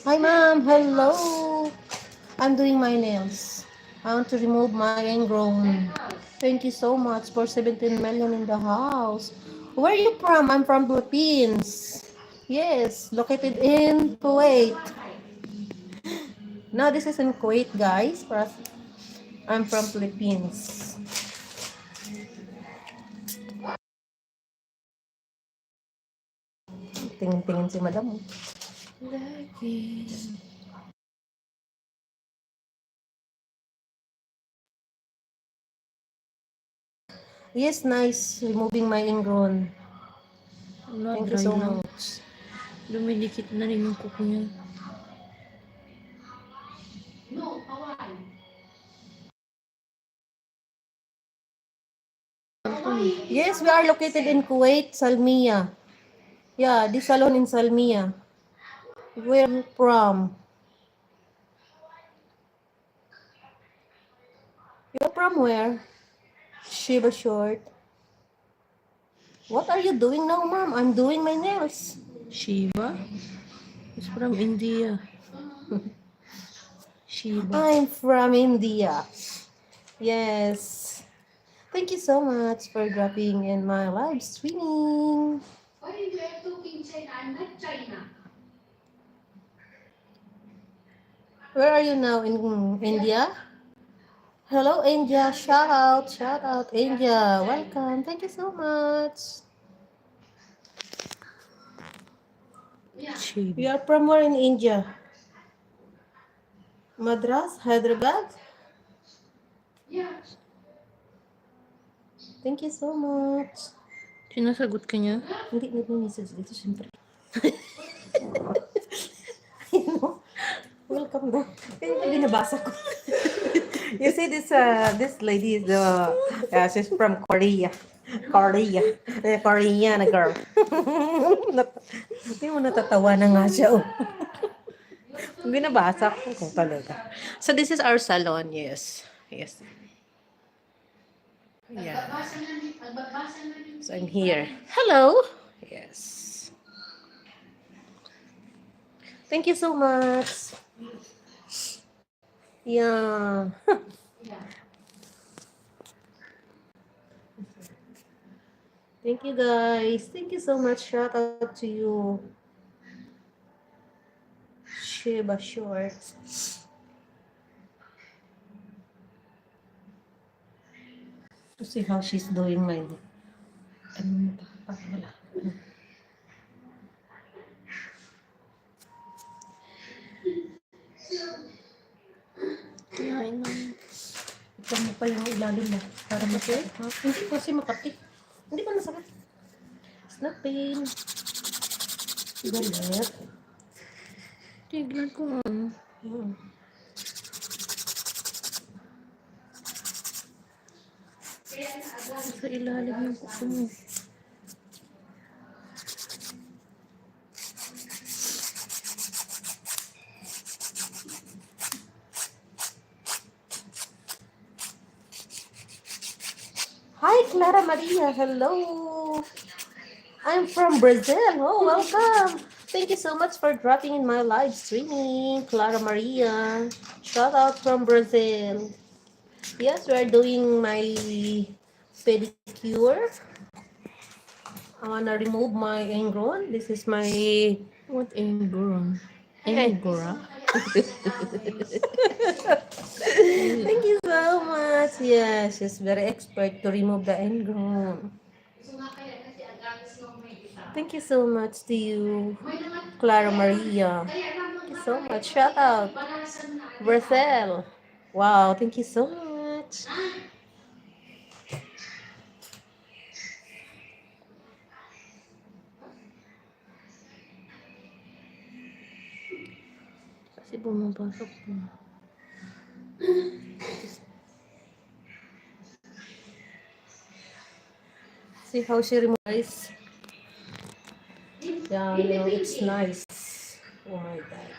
Hi, ma'am. Hello. I'm doing my nails. I want to remove my ingrown. Thank you so much for 17 million in the house. Where are you from? I'm from Philippines. Yes, located in Kuwait. Now this is in Kuwait, guys. I'm from Philippines. Tingin-tingin si madam. Yes, nice. Removing my ingrown. Thank you Dry so lang. much. Dumidikit na rin yung kuko niya. Yes, we are located in Kuwait, Salmiya. Yeah, this salon in Salmiya. Where are you from? You're from where? Shiba Short. What are you doing now, ma'am? I'm doing my nails. Shiva? It's from India. Shiba. I'm from India. Yes. Thank you so much for dropping in my live streaming. Why you are talking China? I'm not China. Where are you now? In India? Hello, India. Shout out, India. Welcome. Thank you so much. Shiba. You are from where in India? Madras, Hyderabad? Yeah. Thank you so much. Sinasagot ka niya? Hindi nag-message dito, syempre. Welcome na. Kaya na binabasa ko. You see this lady is yeah, she's from Korea. Korea na girl. Hindi mo natatawa na nga siya. Oh. Binabasa ko talaga. So this is our salon, yes. Yes. Yeah. So I'm here. Hello. Yes. Thank you so much. Yeah. Thank you guys. Thank you so much. Shout out to you. Shiba Short. To see how she's doing my wala. Kinain na. Ito mo pa yung ilalim mo. Para masakit. Hindi kasi makati. Hindi pa nasakit. It's not pain. Galit. Tignan ko nga. Hmm. Sa ilalim yung kuko mo. Hi, Clara Maria. Hello. I'm from Brazil. Oh, welcome. Thank you so much for dropping in my live streaming, Clara Maria. Shout out from Brazil. Yes, we are doing my pedicure. I wanna remove my ingrown. This is my What Angora? Eh. Angora? Thank you so much. Yeah, she's very expert to remove the ingrown. Thank you so much to you, Clara Maria. Thank you so much. Shout out, Brazil. Wow, thank you so much. Kasi bumabasok po. See how she removes. Yeah, you know, it's nice. Oh my God.